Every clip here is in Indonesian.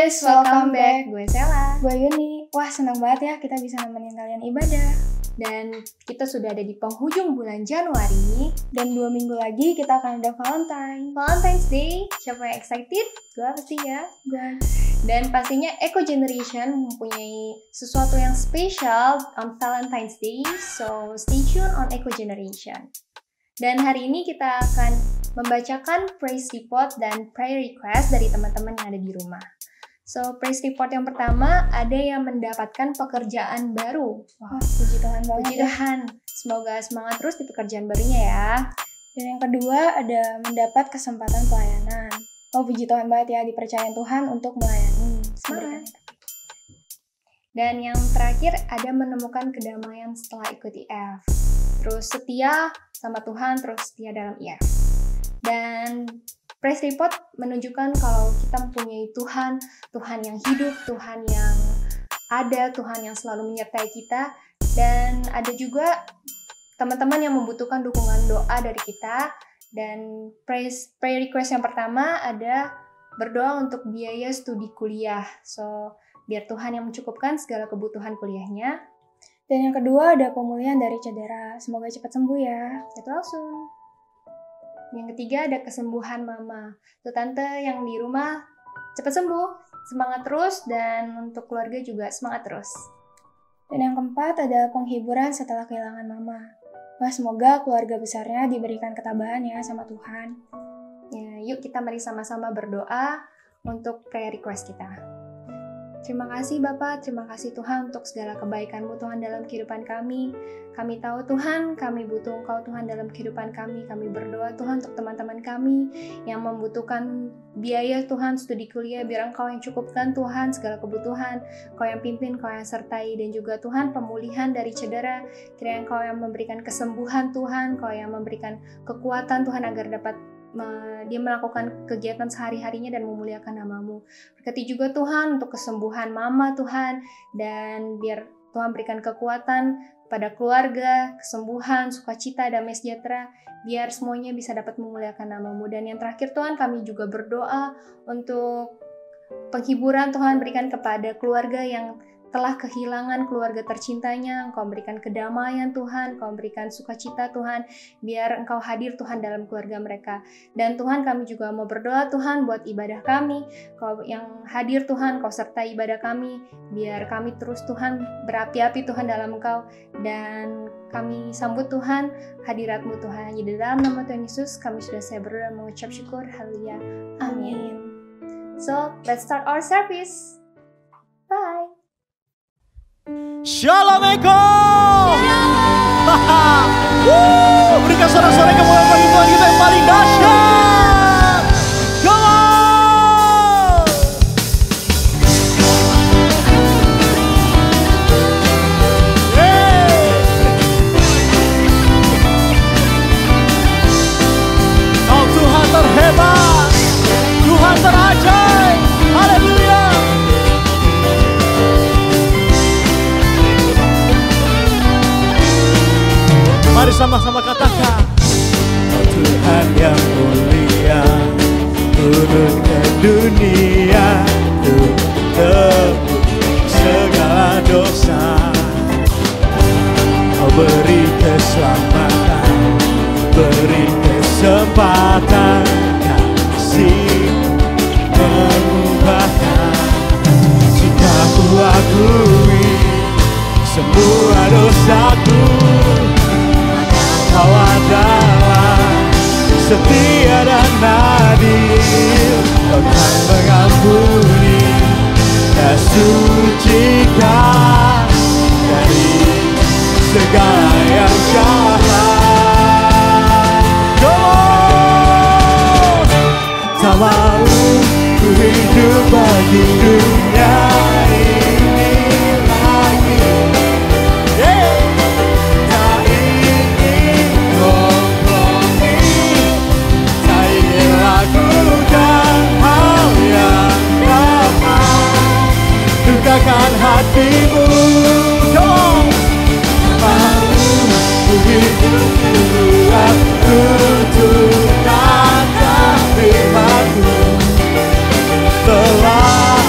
guys, welcome back. Gue Sela. Gue Yuni. Wah, senang banget ya kita bisa nemenin kalian ibadah. Dan kita sudah ada di penghujung bulan Januari. Dan 2 minggu lagi kita akan ada Valentine's Day. Siapa yang excited? Gue pasti ya. Gue. Dan pastinya Eco Generation mempunyai sesuatu yang spesial on Valentine's Day. So, stay tune on Eco Generation. Dan hari ini kita akan membacakan praise report dan prayer request dari teman-teman yang ada di rumah. So, praise report yang pertama, ada yang mendapatkan pekerjaan baru. Wah, puji Tuhan banget. Puji Tuhan. Semoga semangat terus di pekerjaan barunya ya. Dan yang kedua, ada mendapat kesempatan pelayanan. Oh, puji Tuhan banget ya, dipercayain Tuhan untuk melayani. Semangat. Dan yang terakhir, ada menemukan kedamaian setelah ikut IF. Terus setia sama Tuhan, terus setia dalam IF. Dan praise report menunjukkan kalau kita mempunyai Tuhan, Tuhan yang hidup, Tuhan yang ada, Tuhan yang selalu menyertai kita. Dan ada juga teman-teman yang membutuhkan dukungan doa dari kita. Dan prayer request yang pertama ada berdoa untuk biaya studi kuliah. So, biar Tuhan yang mencukupkan segala kebutuhan kuliahnya. Dan yang kedua ada pemulihan dari cedera. Semoga cepat sembuh ya. Jatuh langsung. Yang ketiga ada kesembuhan mama. Tuh tante yang di rumah cepat sembuh, semangat terus, dan untuk keluarga juga semangat terus. Dan yang keempat ada penghiburan setelah kehilangan mama. Wah, semoga keluarga besarnya diberikan ketabahan ya sama Tuhan. Ya, yuk kita mari sama-sama berdoa untuk prayer request kita. Terima kasih Bapa, terima kasih Tuhan untuk segala kebaikan-Mu Tuhan dalam kehidupan kami. Kami tahu Tuhan, kami butuh Engkau Tuhan dalam kehidupan kami. Kami berdoa Tuhan untuk teman-teman kami yang membutuhkan biaya Tuhan, studi kuliah, biar Engkau yang cukupkan Tuhan segala kebutuhan. Engkau yang pimpin, Engkau yang sertai, dan juga Tuhan pemulihan dari cedera. Kiranya Engkau yang memberikan kesembuhan Tuhan, Engkau yang memberikan kekuatan Tuhan agar dapat dia melakukan kegiatan sehari-harinya dan memuliakan nama-Mu. Berkati juga Tuhan untuk kesembuhan mama Tuhan, dan biar Tuhan berikan kekuatan pada keluarga, kesembuhan, sukacita, damai sejahtera, biar semuanya bisa dapat memuliakan nama-Mu. Dan yang terakhir Tuhan, kami juga berdoa untuk penghiburan Tuhan berikan kepada keluarga yang telah kehilangan keluarga tercintanya. Engkau berikan kedamaian Tuhan, Engkau berikan sukacita Tuhan, biar Engkau hadir Tuhan dalam keluarga mereka. Dan Tuhan, kami juga mau berdoa Tuhan buat ibadah kami, Engkau yang hadir Tuhan, Engkau sertai ibadah kami, biar kami terus Tuhan berapi-api Tuhan dalam Engkau, dan kami sambut Tuhan hadirat-Mu Tuhan. Hanya di dalam nama Tuhan Yesus kami sudah saya berdoa mengucap syukur. Haleluya. Amin. So, let's start our service. Bye. Shalom Eko. Berikan sorak-sorai kemuliaan bagi Tuhan kita yang paling dahsyat. Come on. Oh, Tuhan terhebat, Tuhan terajaib. Haleluya. Mari sama-sama katakan, oh Tuhan yang mulia, turun ke dunia untuk tebus segala dosa. Kau beri keselamatan, beri kesempatan, kasih mengubahkan. Jika ku akui semua dosaku, Kau adalah setia dan adil. Kau kan mengampuni dan sucikan dari segala yang jahat. Oh, tak mau ku hidup bagi dunia ini lagi. Dukakan hatimu, dong. Mau ku hidup buat tuntunan firman-Mu telah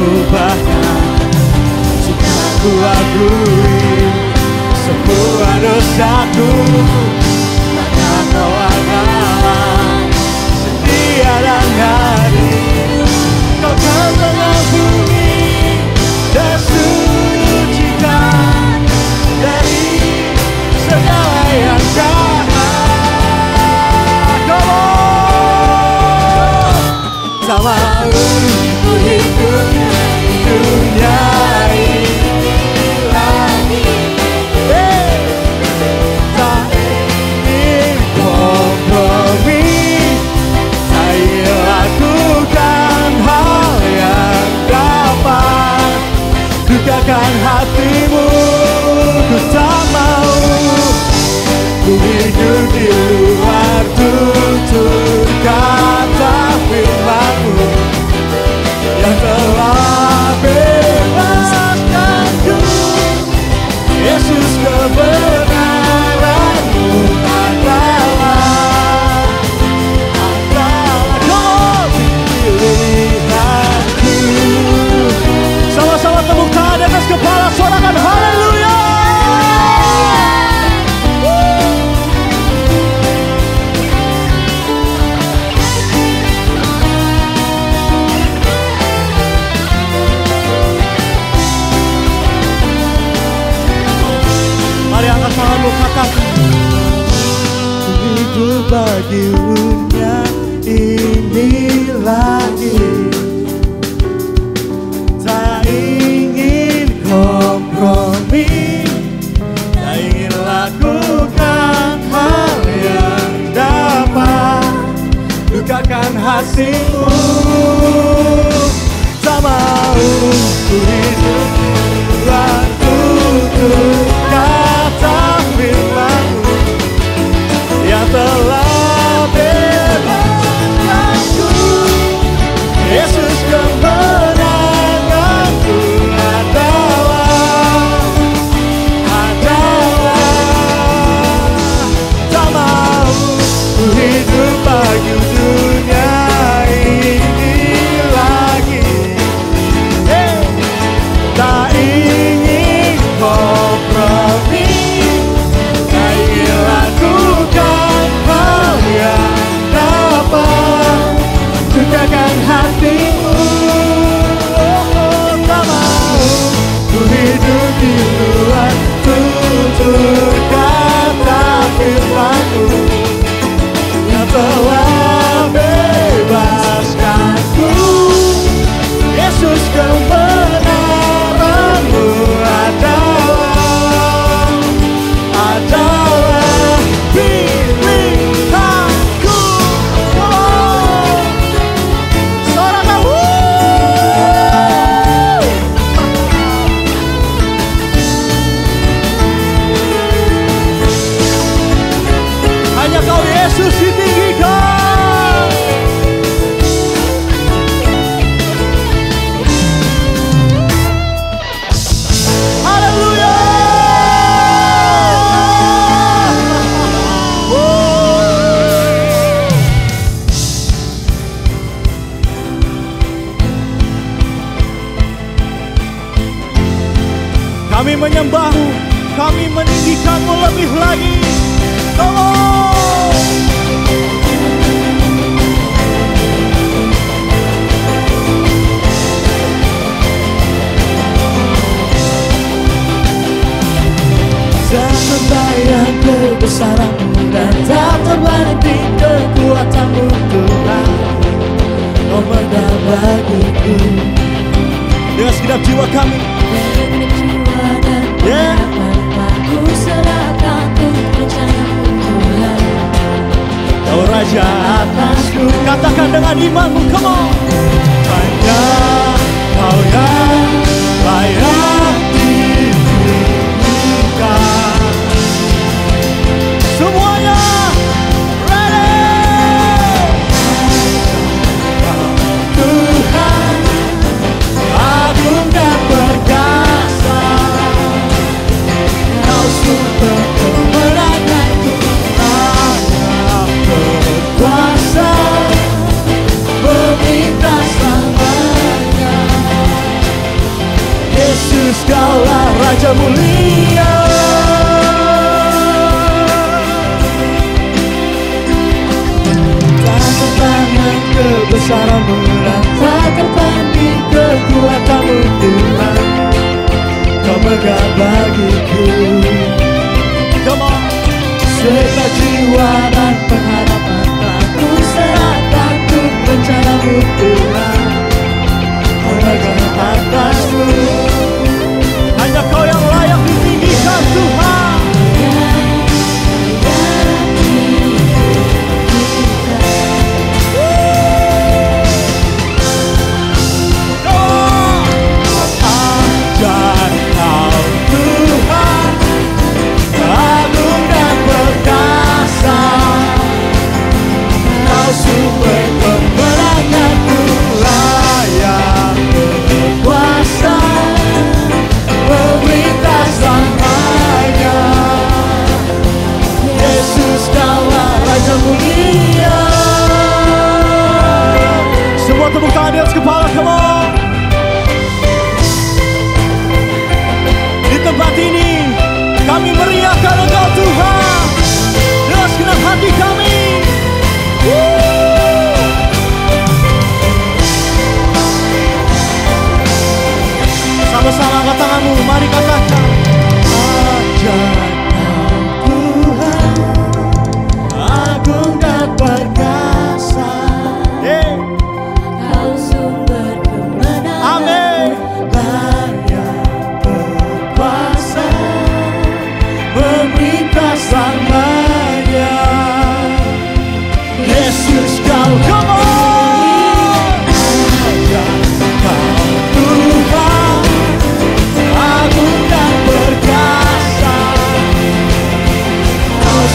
mengubahkan. Jika ku akui semua dosaku, maka Kau akan setia dan hadir. Kau kan mengampuni dan sucikan dari segala yang jahat. Tak mau ku hidup di dunia ini lagi. Tak ingin kompromi, tak ingin lakukan hal yang dapat dukakan hatimu. Ku tak mau ku hidup di luar tutur kata firman-Mu yang telah bebaskanku. Yesus, kebenaran-Mu adalah pilihanku. Sama-sama tepuk tangan di atas kepala, sorakan haleluya. Mari angkat tanganmu, katakan, ku hidup bagi dunia ini lagi. Tak ingin kompromi, tak ingin lakukan hal yang dapat dukakan hatimu. Tak mau ku hidup dan tutur kata firman-Mu yang telah bebaskanku. Yesus, kemenanganku adalah tak mau ku hidup bagi dunia ini lagi. Tak ingin kompromi, tak ingin lakukan hal yang dapat dukakan hatimu. Tak mau ku hidup di luar tutur kata firman-Mu yang telah bebaskanku. Yesus, kebenaran-Mu adalah pilihanku. Sorakan, hanya Kau Yesus ditinggikan. Haleluya. Kami menyembah-Mu, kami meninggikan-Mu lebih lagi. Tolong. Tak terbayang kebesaran-Mu dan tak terbanding kekuatan-Mu Tuhan. Kau menang bagiku. Dengan segenap jiwa kami, Aku serahkan rencana-Mu Tuhan. Kau Raja atasku. Katakan dengan iman-Mu, come on. Hanya Kau yang layak ditinggikan. Semuanya ready. Tuhan agung dan perkasa, Kau sumber kemenanganku, hanya berkuasa meminta selamanya. Kaulah Raja mulia. Tangan kebesaran-Mu tak tertanding, kekuatan-Mu Tuhan, Kau megah bagiku. Come on. Serta jiwa dan pengharapan tak ku serahkan untuk rencana-Mu Tuhan, Kau megah atasku. Hanya Kau yang layak ditinggikan Tuhan. Sumber kemenanganku, layak berkuasa, memerintah selamanya. Yesus Kaulah Raja mulia. Semua tepuk tangan di atas kepala, come on. Di tempat ini kami meriahkan Engkau Tuhan dengan segenap hati kami. Sama-sama angkat tanganmu, mari katakan ajaib Tuhan, agung dan perkasa. Kau sumber kemenangan. Amin. Layak berkuasa, memerintah selamanya. Yesus Kau, come on.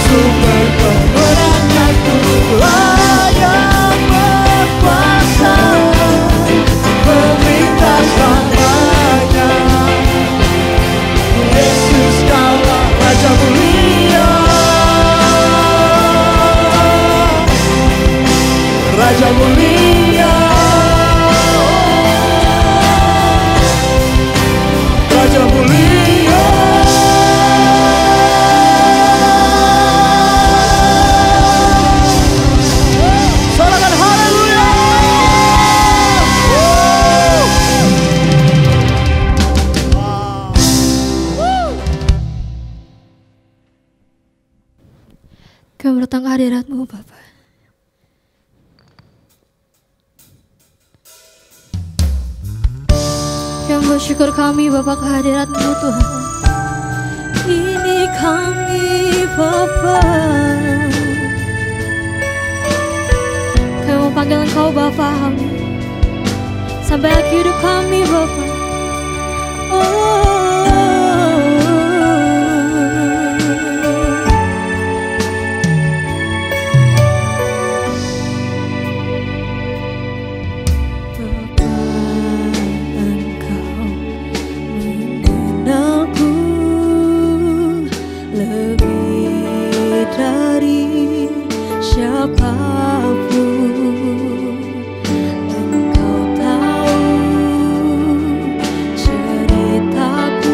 Sumber kemenanganku, layak berkuasa, memerintah selamanya. Yesus Kaulah Raja mulia. Raja mulia. Raja mulia. Kami datang ke hadirat-Mu Bapa. Kami bersyukur kami Bapa ke hadirat-Mu Tuhan. Ini kami Bapa. Kami mau panggil Engkau Bapa sampai akhir hidup kami Bapa. Engkau tahu ceritaku.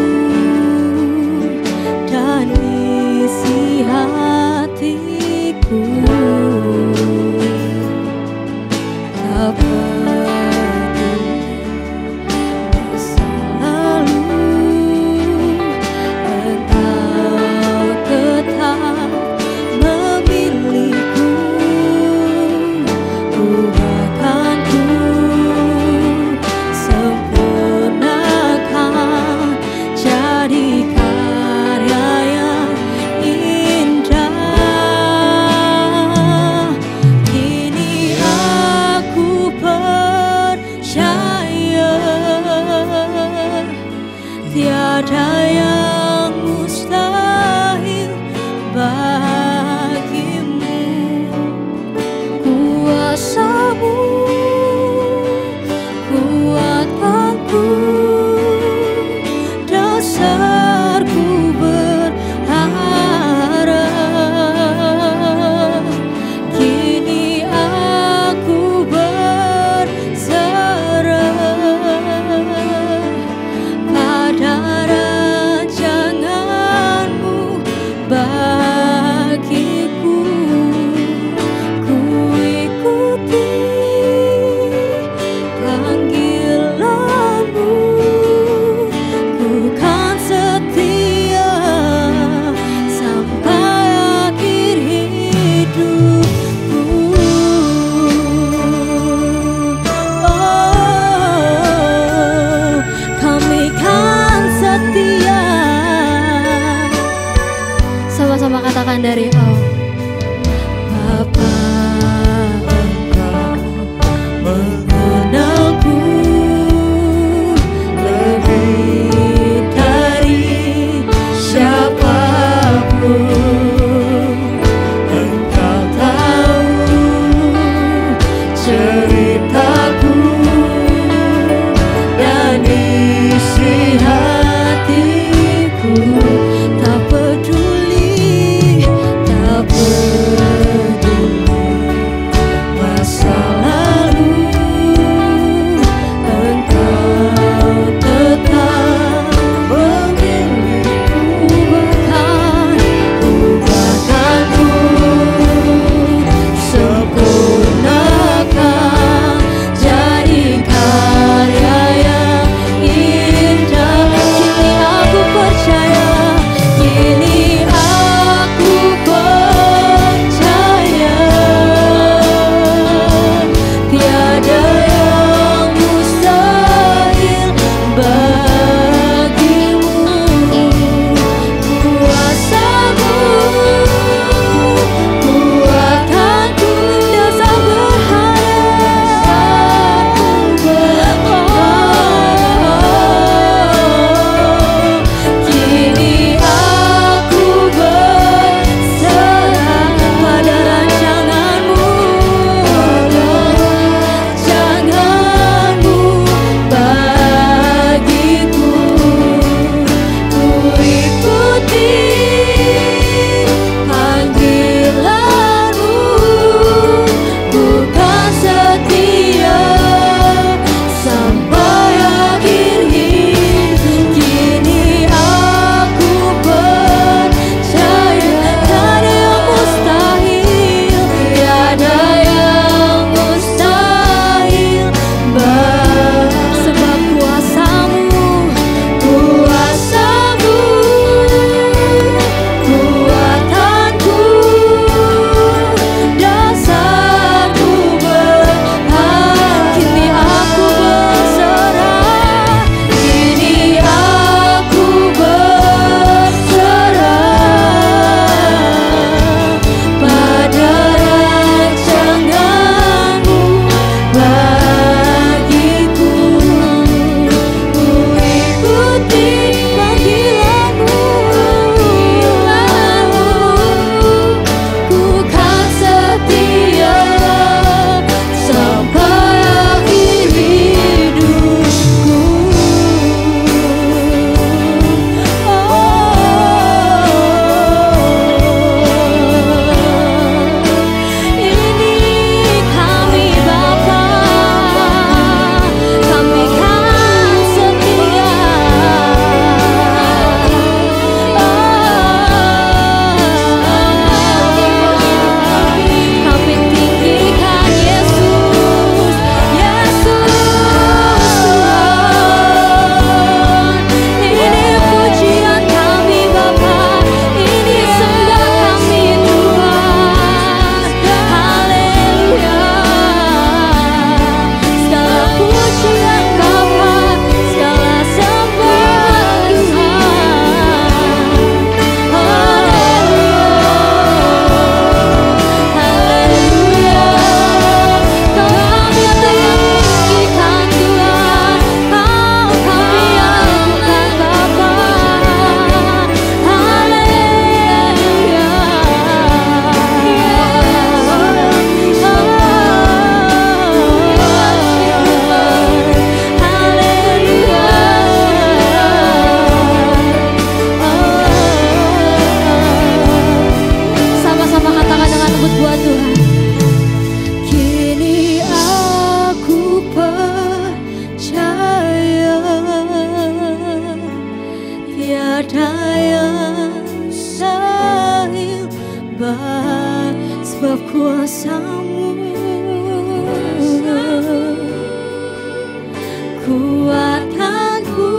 kuatkanku,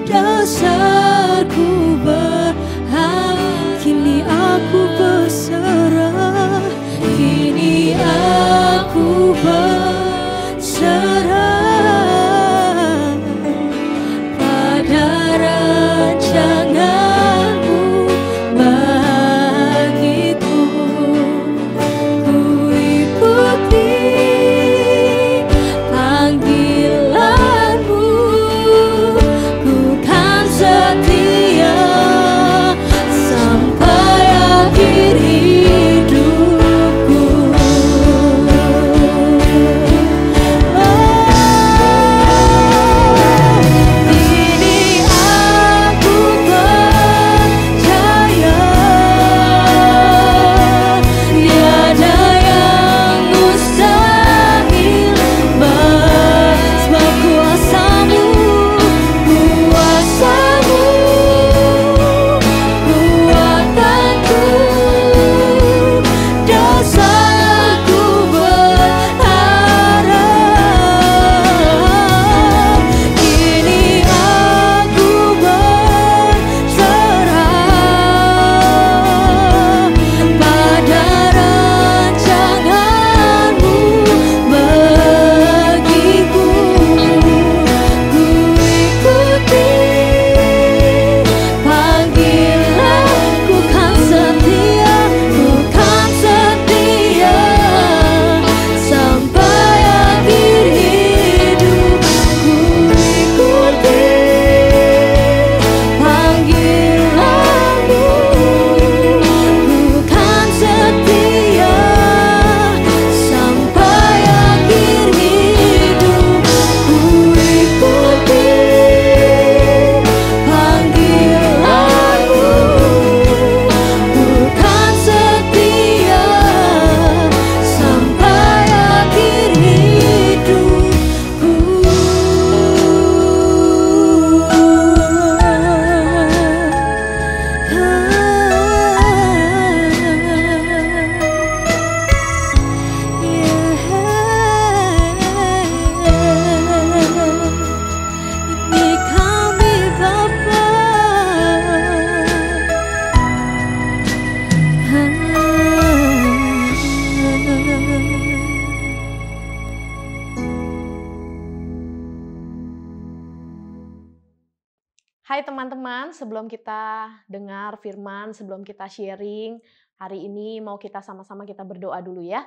dasarku kini aku berserah, kini aku berserah pada rancanganmu bagiku. Ku ikuti panggilanmu, ku kan setia sampai akhir hidupku. Kini aku percaya tiada yang mustahil, sebab kuasamu, kuasamu kuatkanku, dasarku berharap, kini aku berserah pada rancanganmu bagiku. Ku ikuti panggilanku, kan setia, ku kan setia sampai akhir hidupku. Ikuti panggilanmu, ku kan setia sampai akhir hidupku. Ikuti panggilanmu, ku kan setia sampai akhir hidupku. Ini kami Bapa. Hai teman-teman, sebelum kita dengar firman, sebelum kita sharing, hari ini mau kita sama-sama kita berdoa dulu ya.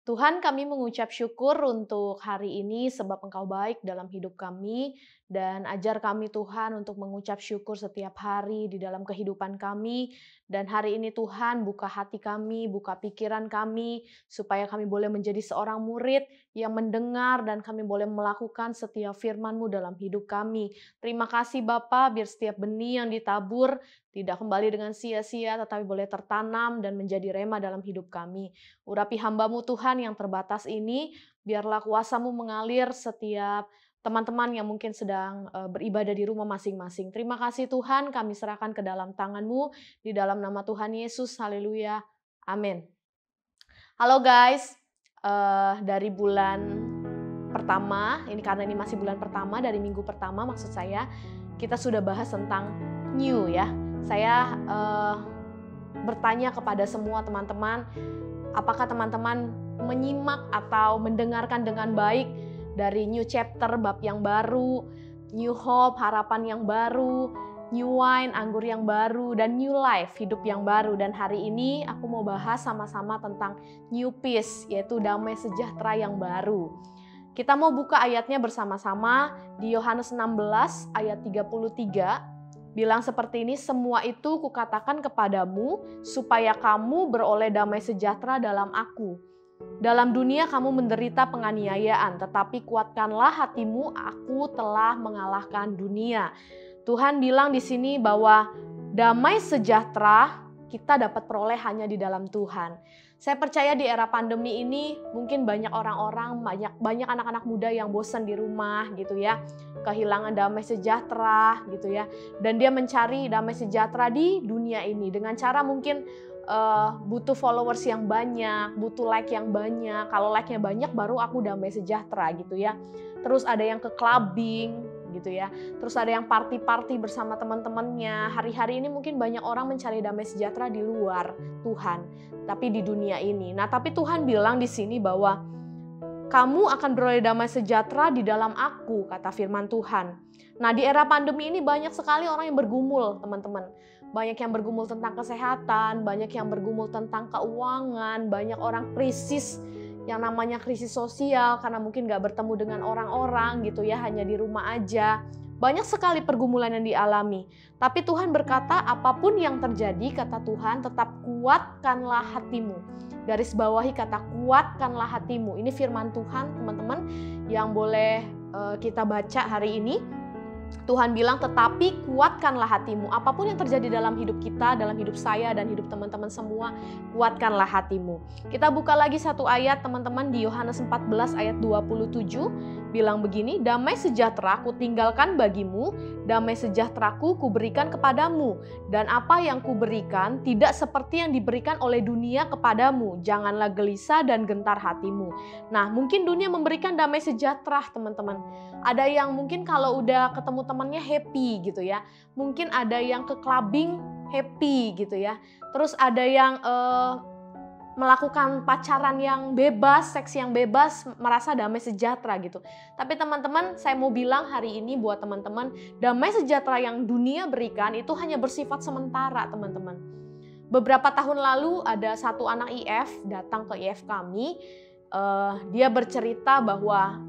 Tuhan, kami mengucap syukur untuk hari ini sebab Engkau baik dalam hidup kami, dan ajar kami Tuhan untuk mengucap syukur setiap hari di dalam kehidupan kami. Dan hari ini Tuhan buka hati kami, buka pikiran kami, supaya kami boleh menjadi seorang murid yang mendengar dan kami boleh melakukan setiap firman-Mu dalam hidup kami. Terima kasih Bapa, biar setiap benih yang ditabur tidak kembali dengan sia-sia, tetapi boleh tertanam dan menjadi rema dalam hidup kami. Urapi hamba-Mu Tuhan yang terbatas ini, biarlah kuasa-Mu mengalir setiap teman-teman yang mungkin sedang beribadah di rumah masing-masing. Terima kasih Tuhan, kami serahkan ke dalam tangan-Mu, di dalam nama Tuhan Yesus, haleluya, amin. Halo guys, dari bulan pertama, ini karena ini masih bulan pertama, dari minggu pertama maksud saya, kita sudah bahas tentang new ya. Saya bertanya kepada semua teman-teman, apakah teman-teman menyimak atau mendengarkan dengan baik dari new chapter, bab yang baru, new hope, harapan yang baru, new wine, anggur yang baru, dan new life, hidup yang baru. Dan hari ini aku mau bahas sama-sama tentang new peace, yaitu damai sejahtera yang baru. Kita mau buka ayatnya bersama-sama di Yohanes 16 ayat 33. Bilang seperti ini, semua itu kukatakan kepadamu supaya kamu beroleh damai sejahtera dalam aku. Dalam dunia kamu menderita penganiayaan, tetapi kuatkanlah hatimu, aku telah mengalahkan dunia. Tuhan bilang di sini bahwa damai sejahtera kita dapat peroleh hanya di dalam Tuhan. Saya percaya di era pandemi ini mungkin banyak orang-orang, banyak anak-anak muda yang bosan di rumah gitu ya. Kehilangan damai sejahtera gitu ya. Dan dia mencari damai sejahtera di dunia ini dengan cara mungkin butuh followers yang banyak, butuh like yang banyak. Kalau like-nya banyak baru aku damai sejahtera gitu ya. Terus ada yang ke clubbing gitu ya. Terus ada yang party-party bersama teman-temannya. Hari-hari ini mungkin banyak orang mencari damai sejahtera di luar Tuhan, tapi di dunia ini. Nah, tapi Tuhan bilang di sini bahwa kamu akan beroleh damai sejahtera di dalam aku, kata firman Tuhan. Nah, di era pandemi ini banyak sekali orang yang bergumul, teman-teman. Banyak yang bergumul tentang kesehatan, banyak yang bergumul tentang keuangan, banyak orang krisis, yang namanya krisis sosial karena mungkin gak bertemu dengan orang-orang gitu ya, hanya di rumah aja. Banyak sekali pergumulan yang dialami. Tapi Tuhan berkata, apapun yang terjadi, kata Tuhan, tetap kuatkanlah hatimu. Garis bawahi kata kuatkanlah hatimu. Ini firman Tuhan, teman-teman, yang boleh kita baca hari ini. Tuhan bilang, tetapi kuatkanlah hatimu. Apapun yang terjadi dalam hidup kita, dalam hidup saya dan hidup teman-teman semua, kuatkanlah hatimu. Kita buka lagi satu ayat, teman-teman, di Yohanes 14 ayat 27. Bilang begini, damai sejahtera ku tinggalkan bagimu, damai sejahteraku kuberikan kepadamu. Dan apa yang kuberikan tidak seperti yang diberikan oleh dunia kepadamu. Janganlah gelisah dan gentar hatimu. Nah, mungkin dunia memberikan damai sejahtera, teman-teman. Ada yang mungkin kalau udah ketemu temannya happy gitu ya. Mungkin ada yang ke clubbing happy gitu ya. Terus ada yang melakukan pacaran yang bebas, seks yang bebas, merasa damai sejahtera gitu. Tapi teman-teman, saya mau bilang hari ini buat teman-teman, damai sejahtera yang dunia berikan itu hanya bersifat sementara, teman-teman. Beberapa tahun lalu ada satu anak IF datang ke IF kami. Dia bercerita bahwa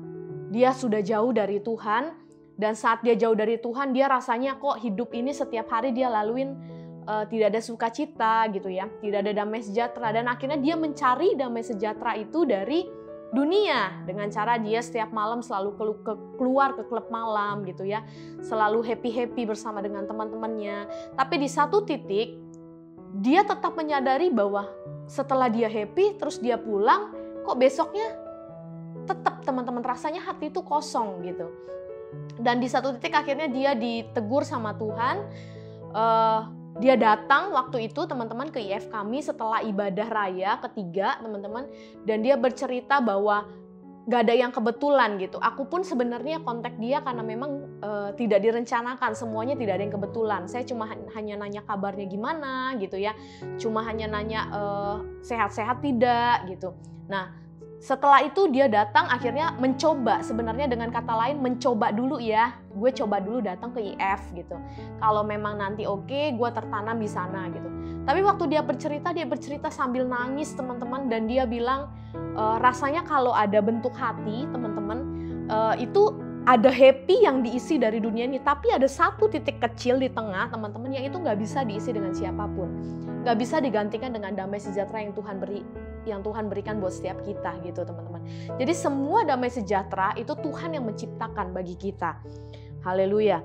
dia sudah jauh dari Tuhan, dan saat dia jauh dari Tuhan, dia rasanya kok hidup ini setiap hari dia laluin tidak ada sukacita gitu ya, tidak ada damai sejahtera, dan akhirnya dia mencari damai sejahtera itu dari dunia dengan cara dia setiap malam selalu keluar ke klub malam gitu ya, selalu happy bersama dengan teman-temannya. Tapi di satu titik dia tetap menyadari bahwa setelah dia happy terus dia pulang, kok besoknya tetap teman-teman rasanya hati itu kosong gitu. Dan di satu titik akhirnya dia ditegur sama Tuhan. Dia datang waktu itu teman-teman ke IF kami setelah ibadah raya ketiga teman-teman, dan dia bercerita bahwa gak ada yang kebetulan gitu. Aku pun sebenarnya kontak dia karena memang tidak direncanakan, semuanya tidak ada yang kebetulan. Saya cuma hanya nanya kabarnya gimana gitu ya, cuma hanya nanya sehat-sehat tidak gitu. Nah, setelah itu dia datang akhirnya mencoba, sebenarnya dengan kata lain mencoba dulu ya. Gue coba dulu datang ke IF gitu. Kalau memang nanti oke, gue tertanam di sana gitu. Tapi waktu dia bercerita sambil nangis teman-teman, dan dia bilang rasanya kalau ada bentuk hati teman-teman itu ada happy yang diisi dari dunia ini, tapi ada satu titik kecil di tengah teman-teman yang itu nggak bisa diisi dengan siapapun, nggak bisa digantikan dengan damai sejahtera yang Tuhan berikan buat setiap kita gitu teman-teman. Jadi semua damai sejahtera itu Tuhan yang menciptakan bagi kita. Haleluya.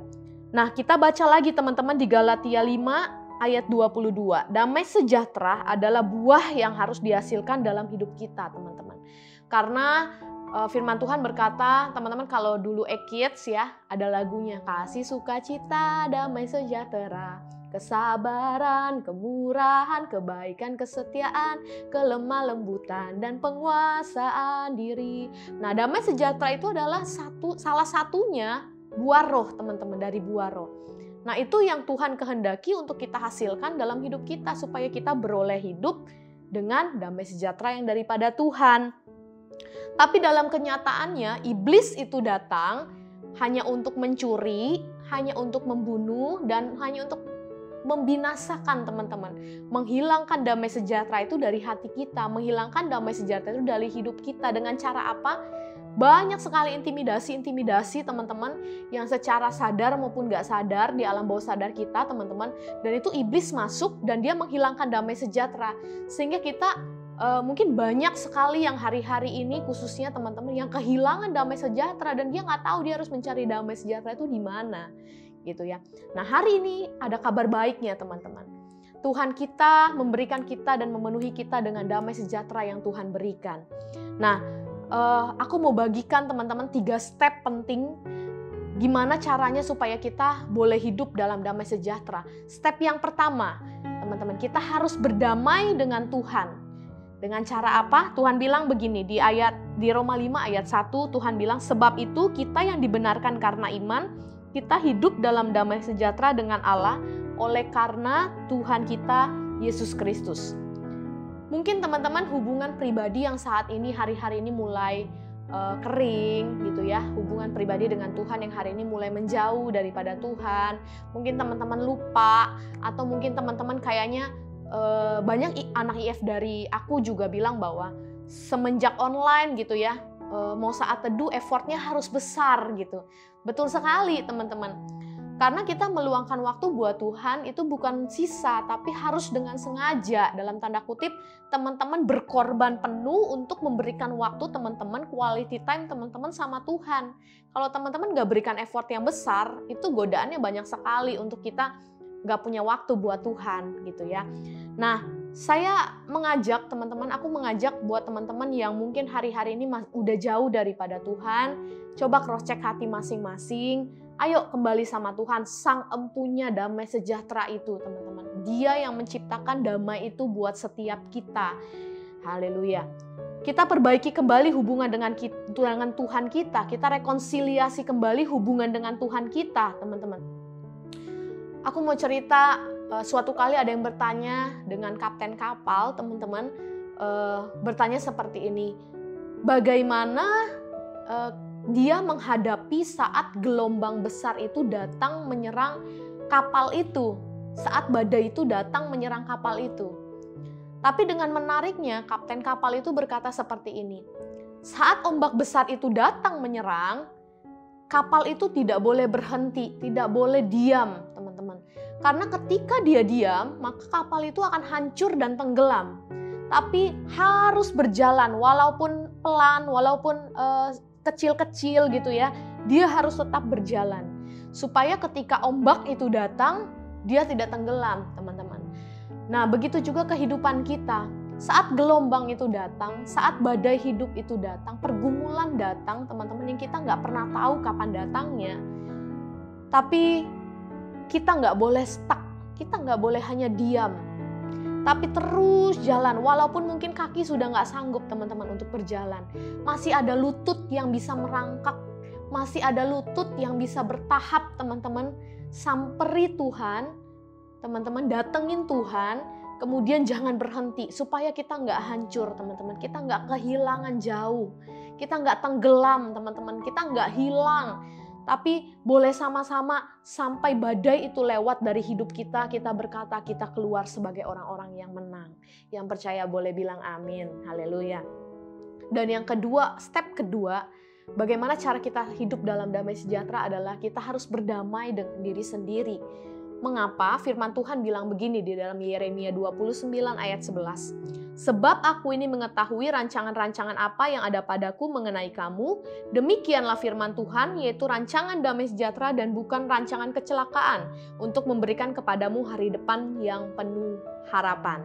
Nah, kita baca lagi teman-teman di Galatia 5 ayat 22. Damai sejahtera adalah buah yang harus dihasilkan dalam hidup kita teman-teman. Karena firman Tuhan berkata, teman-teman kalau dulu Kids ya, ada lagunya, kasih sukacita, damai sejahtera, kesabaran, kemurahan, kebaikan, kesetiaan, kelemah lembutan, dan penguasaan diri. Nah, damai sejahtera itu adalah salah satunya buah roh teman-teman, dari buah roh. Nah, itu yang Tuhan kehendaki untuk kita hasilkan dalam hidup kita, supaya kita beroleh hidup dengan damai sejahtera yang daripada Tuhan. Tapi dalam kenyataannya, iblis itu datang hanya untuk mencuri, hanya untuk membunuh, dan hanya untuk membinasakan teman-teman. Menghilangkan damai sejahtera itu dari hati kita, menghilangkan damai sejahtera itu dari hidup kita. Dengan cara apa? Banyak sekali intimidasi teman-teman, yang secara sadar maupun gak sadar di alam bawah sadar kita teman-teman. Dan itu iblis masuk dan dia menghilangkan damai sejahtera. Sehingga kita mungkin banyak sekali yang hari-hari ini khususnya teman-teman yang kehilangan damai sejahtera, dan dia nggak tahu dia harus mencari damai sejahtera itu di mana gitu ya. Nah, hari ini ada kabar baiknya teman-teman. Tuhan kita memberikan kita dan memenuhi kita dengan damai sejahtera yang Tuhan berikan. Nah, aku mau bagikan teman-teman 3 step penting gimana caranya supaya kita boleh hidup dalam damai sejahtera. Step yang pertama, teman-teman. Kita harus berdamai dengan Tuhan. Dengan cara apa? Tuhan bilang begini di Roma 5 ayat 1, Tuhan bilang, sebab itu kita yang dibenarkan karena iman, kita hidup dalam damai sejahtera dengan Allah oleh karena Tuhan kita Yesus Kristus. Mungkin teman-teman hubungan pribadi yang saat ini hari-hari ini mulai kering gitu ya, hubungan pribadi dengan Tuhan yang hari ini mulai menjauh daripada Tuhan. Mungkin teman-teman lupa, atau mungkin teman-teman kayaknya banyak anak IF dari aku juga bilang bahwa semenjak online gitu ya, mau saat teduh effortnya harus besar gitu. Betul sekali teman-teman. Karena kita meluangkan waktu buat Tuhan itu bukan sisa, tapi harus dengan sengaja. Dalam tanda kutip, teman-teman berkorban penuh untuk memberikan waktu teman-teman, quality time teman-teman sama Tuhan. Kalau teman-teman gak berikan effort yang besar, itu godaannya banyak sekali untuk kita gak punya waktu buat Tuhan gitu ya. Nah, saya mengajak teman-teman, aku mengajak buat teman-teman yang mungkin hari-hari ini udah jauh daripada Tuhan, coba cross check hati masing-masing. Ayo kembali sama Tuhan, Sang Empunya damai sejahtera itu teman-teman. Dia yang menciptakan damai itu buat setiap kita. Haleluya. Kita perbaiki kembali hubungan dengan Tuhan kita. Kita rekonsiliasi kembali hubungan dengan Tuhan kita teman-teman. Aku mau cerita, suatu kali ada yang bertanya dengan kapten kapal teman-teman. Bertanya seperti ini. Bagaimana dia menghadapi saat gelombang besar itu datang menyerang kapal itu, saat badai itu datang menyerang kapal itu. Tapi dengan menariknya, kapten kapal itu berkata seperti ini, saat ombak besar itu datang menyerang, kapal itu tidak boleh berhenti, tidak boleh diam, teman-teman. Karena ketika dia diam, maka kapal itu akan hancur dan tenggelam. Tapi harus berjalan, walaupun pelan, walaupun kecil-kecil gitu ya, dia harus tetap berjalan supaya ketika ombak itu datang dia tidak tenggelam teman-teman. Nah begitu juga kehidupan kita, saat gelombang itu datang, saat badai hidup itu datang, pergumulan datang teman-teman yang kita nggak pernah tahu kapan datangnya, tapi kita nggak boleh stuck, kita nggak boleh hanya diam, tapi terus jalan, walaupun mungkin kaki sudah nggak sanggup teman-teman untuk berjalan. Masih ada lutut yang bisa merangkak, masih ada lutut yang bisa bertahap teman-teman. Samperi Tuhan, teman-teman datengin Tuhan, kemudian jangan berhenti supaya kita nggak hancur teman-teman, kita nggak kehilangan jauh, kita nggak tenggelam teman-teman, kita nggak hilang. Tapi boleh sama-sama sampai badai itu lewat dari hidup kita, kita berkata kita keluar sebagai orang-orang yang menang. Yang percaya boleh bilang amin, haleluya. Dan yang kedua, step kedua, bagaimana cara kita hidup dalam damai sejahtera adalah kita harus berdamai dengan diri sendiri. Mengapa? Firman Tuhan bilang begini di dalam Yeremia 29 ayat 11. Sebab aku ini mengetahui rancangan-rancangan apa yang ada padaku mengenai kamu, demikianlah firman Tuhan, yaitu rancangan damai sejahtera dan bukan rancangan kecelakaan, untuk memberikan kepadamu hari depan yang penuh harapan.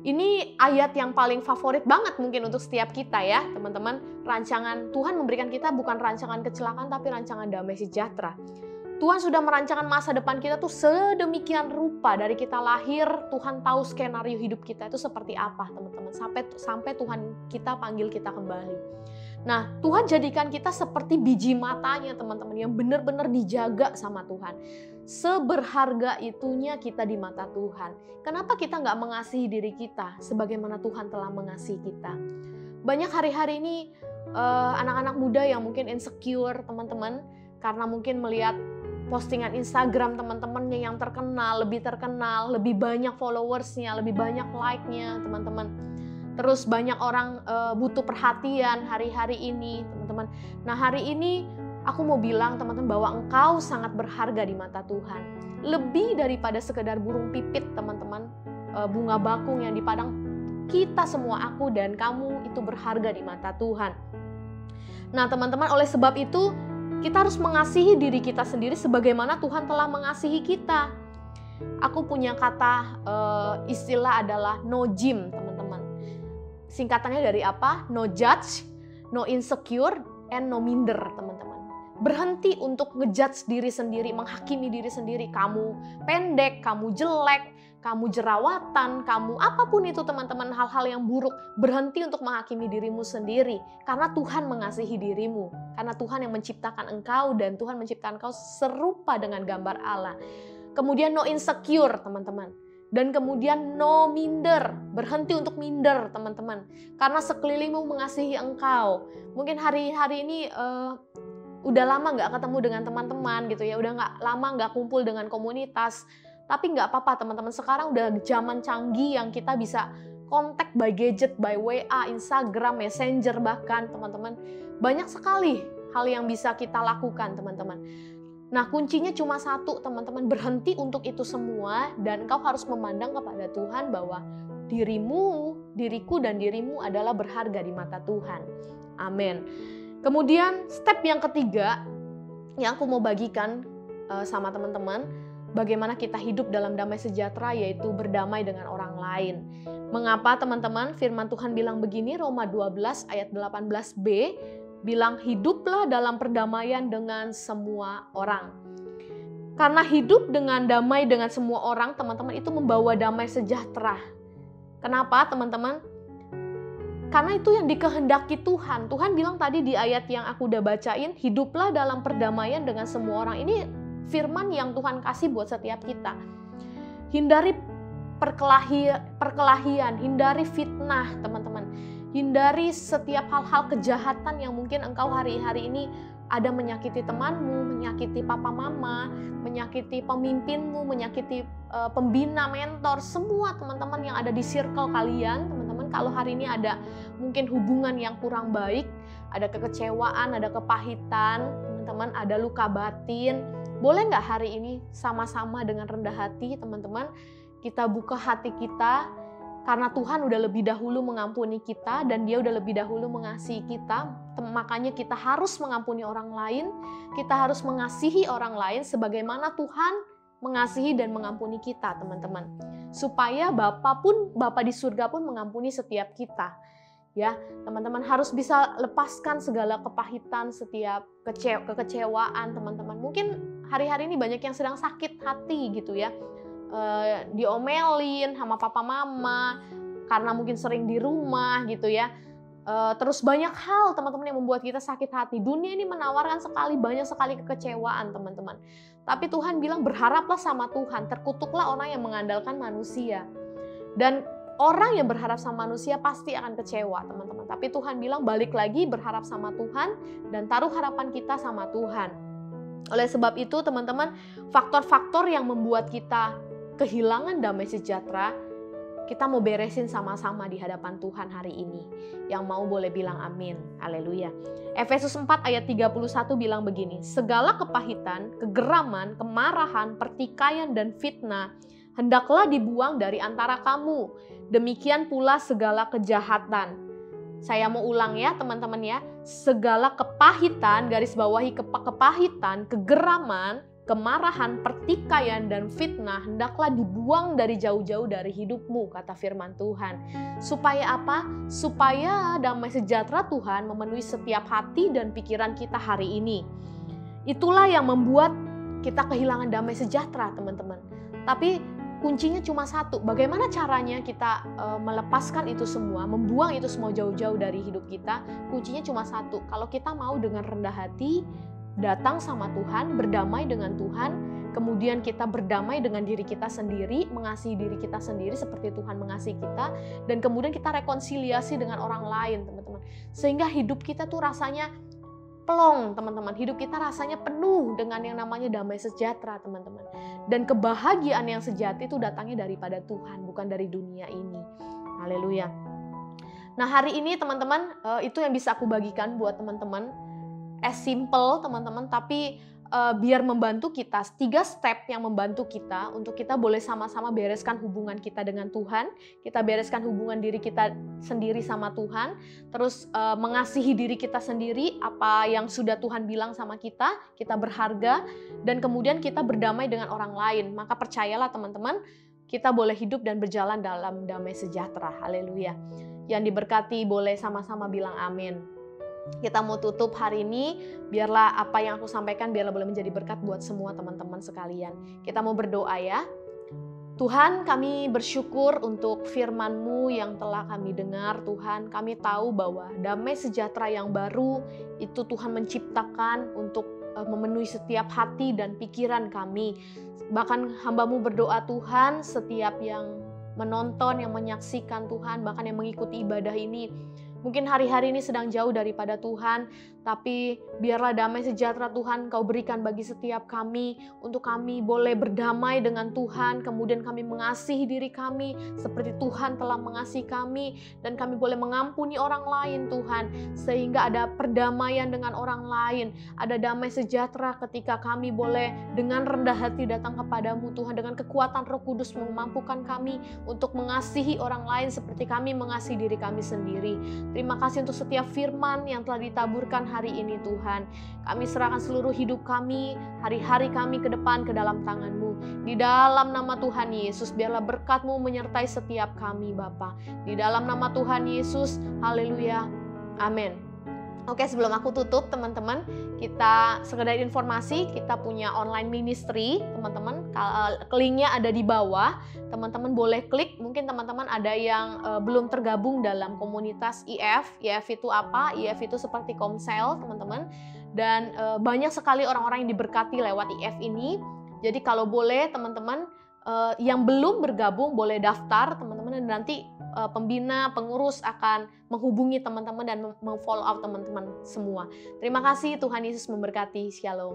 Ini ayat yang paling favorit banget mungkin untuk setiap kita ya teman-teman. Rancangan Tuhan memberikan kita bukan rancangan kecelakaan tapi rancangan damai sejahtera. Tuhan sudah merancangkan masa depan kita tuh sedemikian rupa. Dari kita lahir, Tuhan tahu skenario hidup kita itu seperti apa, teman-teman. Sampai Tuhan kita panggil kita kembali. Nah, Tuhan jadikan kita seperti biji matanya, teman-teman, yang benar-benar dijaga sama Tuhan. Seberharga itunya kita di mata Tuhan. Kenapa kita nggak mengasihi diri kita sebagaimana Tuhan telah mengasihi kita? Banyak hari-hari ini anak-anak muda yang mungkin insecure, teman-teman, karena mungkin melihat postingan Instagram teman-temannya yang terkenal, lebih banyak followersnya, lebih banyak like-nya, teman-teman. Terus banyak orang butuh perhatian hari-hari ini, teman-teman. Nah, hari ini aku mau bilang, teman-teman, bahwa engkau sangat berharga di mata Tuhan. Lebih daripada sekedar burung pipit, teman-teman, bunga bakung yang dipandang kita semua, aku dan kamu, itu berharga di mata Tuhan. Nah, teman-teman, oleh sebab itu, kita harus mengasihi diri kita sendiri sebagaimana Tuhan telah mengasihi kita. Aku punya kata istilah adalah no jim, teman-teman. Singkatannya dari apa? No judge, no insecure, and no minder, teman-teman. Berhenti untuk ngejudge diri sendiri, menghakimi diri sendiri. Kamu pendek, kamu jelek, kamu jerawatan, kamu apapun itu teman-teman, hal-hal yang buruk. Berhenti untuk menghakimi dirimu sendiri. Karena Tuhan mengasihi dirimu. Karena Tuhan yang menciptakan engkau dan Tuhan menciptakan engkau serupa dengan gambar Allah. Kemudian no insecure teman-teman. Dan kemudian no minder. Berhenti untuk minder teman-teman. Karena sekelilingmu mengasihi engkau. Mungkin hari-hari ini udah lama nggak ketemu dengan teman-teman gitu ya, udah lama nggak kumpul dengan komunitas, tapi nggak apa-apa teman-teman, sekarang udah zaman canggih yang kita bisa kontak by gadget, by WA, Instagram, Messenger bahkan teman-teman, banyak sekali hal yang bisa kita lakukan teman-teman. Nah kuncinya cuma satu teman-teman, berhenti untuk itu semua dan engkau harus memandang kepada Tuhan bahwa diriku dan dirimu adalah berharga di mata Tuhan. Amin. Kemudian step yang ketiga yang aku mau bagikan sama teman-teman, bagaimana kita hidup dalam damai sejahtera, yaitu berdamai dengan orang lain. Mengapa teman-teman? Firman Tuhan bilang begini, Roma 12 ayat 18b, bilang hiduplah dalam perdamaian dengan semua orang. Karena hidup dengan damai dengan semua orang, teman-teman, itu membawa damai sejahtera. Kenapa teman-teman? Karena itu yang dikehendaki Tuhan. Tuhan bilang tadi di ayat yang aku udah bacain, hiduplah dalam perdamaian dengan semua orang. Ini firman yang Tuhan kasih buat setiap kita. Hindari perkelahian, hindari fitnah teman-teman. Hindari setiap hal-hal kejahatan yang mungkin engkau hari-hari ini ada menyakiti temanmu, menyakiti papa mama, menyakiti pemimpinmu, menyakiti pembina, mentor, semua teman-teman yang ada di circle kalian, teman-teman. Kalau hari ini ada mungkin hubungan yang kurang baik, ada kekecewaan, ada kepahitan, teman-teman, ada luka batin, boleh nggak hari ini sama-sama dengan rendah hati, teman-teman, kita buka hati kita, karena Tuhan udah lebih dahulu mengampuni kita dan Dia udah lebih dahulu mengasihi kita, makanya kita harus mengampuni orang lain, kita harus mengasihi orang lain sebagaimana Tuhan mengasihi dan mengampuni kita, teman-teman. Supaya Bapa di surga pun mengampuni setiap kita. Ya, teman-teman harus bisa lepaskan segala kepahitan, setiap kekecewaan, teman-teman. Mungkin hari-hari ini banyak yang sedang sakit hati gitu ya. Diomelin sama papa mama karena mungkin sering di rumah gitu ya, terus banyak hal teman-teman yang membuat kita sakit hati. Dunia ini menawarkan banyak sekali kekecewaan teman-teman, tapi Tuhan bilang berharaplah sama Tuhan, terkutuklah orang yang mengandalkan manusia. Dan orang yang berharap sama manusia pasti akan kecewa teman-teman, tapi Tuhan bilang balik lagi berharap sama Tuhan dan taruh harapan kita sama Tuhan. Oleh sebab itu teman-teman, faktor-faktor yang membuat kita kehilangan damai sejahtera, kita mau beresin sama-sama di hadapan Tuhan hari ini. Yang mau boleh bilang amin. Haleluya. Efesus 4 ayat 31 bilang begini, segala kepahitan, kegeraman, kemarahan, pertikaian, dan fitnah hendaklah dibuang dari antara kamu. Demikian pula segala kejahatan. Saya mau ulang ya teman-teman ya. Segala kepahitan, garis bawahi kepahitan, kegeraman, kemarahan, pertikaian, dan fitnah hendaklah dibuang dari jauh-jauh dari hidupmu, kata firman Tuhan. Supaya apa? Supaya damai sejahtera Tuhan memenuhi setiap hati dan pikiran kita hari ini. Itulah yang membuat kita kehilangan damai sejahtera, teman-teman. Tapi kuncinya cuma satu, bagaimana caranya kita melepaskan itu semua, membuang itu semua jauh-jauh dari hidup kita. Kuncinya cuma satu, kalau kita mau dengan rendah hati, datang sama Tuhan, berdamai dengan Tuhan, kemudian kita berdamai dengan diri kita sendiri, mengasihi diri kita sendiri seperti Tuhan mengasihi kita, dan kemudian kita rekonsiliasi dengan orang lain, teman-teman. Sehingga hidup kita tuh rasanya plong, teman-teman. Hidup kita rasanya penuh dengan yang namanya damai sejahtera, teman-teman. Dan kebahagiaan yang sejati itu datangnya daripada Tuhan, bukan dari dunia ini. Haleluya. Nah, hari ini teman-teman, itu yang bisa aku bagikan buat teman-teman. As simple teman-teman, tapi biar membantu kita, 3 step yang membantu kita untuk kita boleh sama-sama bereskan hubungan kita dengan Tuhan, kita bereskan hubungan diri kita sendiri sama Tuhan, terus mengasihi diri kita sendiri, apa yang sudah Tuhan bilang sama kita berharga, dan kemudian kita berdamai dengan orang lain. Maka percayalah teman-teman, kita boleh hidup dan berjalan dalam damai sejahtera. Haleluya. Yang diberkati boleh sama-sama bilang amin. Kita mau tutup hari ini, biarlah apa yang aku sampaikan biarlah boleh menjadi berkat buat semua teman-teman sekalian. Kita mau berdoa ya. Tuhan, kami bersyukur untuk firman-Mu yang telah kami dengar. Tuhan, kami tahu bahwa damai sejahtera yang baru itu Tuhan menciptakan untuk memenuhi setiap hati dan pikiran kami. Bahkan hamba-Mu berdoa Tuhan, setiap yang menonton, yang menyaksikan Tuhan, bahkan yang mengikuti ibadah ini, mungkin hari-hari ini sedang jauh daripada Tuhan, tapi biarlah damai sejahtera Tuhan Kau berikan bagi setiap kami, untuk kami boleh berdamai dengan Tuhan, kemudian kami mengasihi diri kami seperti Tuhan telah mengasihi kami, dan kami boleh mengampuni orang lain Tuhan, sehingga ada perdamaian dengan orang lain, ada damai sejahtera ketika kami boleh dengan rendah hati datang kepadamu Tuhan, dengan kekuatan Roh Kudus memampukan kami untuk mengasihi orang lain seperti kami mengasihi diri kami sendiri. Terima kasih untuk setiap firman yang telah ditaburkan hari ini Tuhan. Kami serahkan seluruh hidup kami, hari-hari kami ke depan ke dalam tangan-Mu. Di dalam nama Tuhan Yesus, biarlah berkat-Mu menyertai setiap kami Bapa. Di dalam nama Tuhan Yesus, haleluya, amin. Oke, sebelum aku tutup teman-teman, kita sekedar informasi, kita punya online ministry teman-teman, linknya ada di bawah, teman-teman boleh klik. Mungkin teman-teman ada yang belum tergabung dalam komunitas IF itu apa? IF itu seperti Komsel teman-teman, dan banyak sekali orang-orang yang diberkati lewat IF ini. Jadi kalau boleh teman-teman yang belum bergabung boleh daftar teman-teman, dan nanti pembina, pengurus akan menghubungi teman-teman dan memfollow up teman-teman semua. Terima kasih, Tuhan Yesus memberkati. Shalom.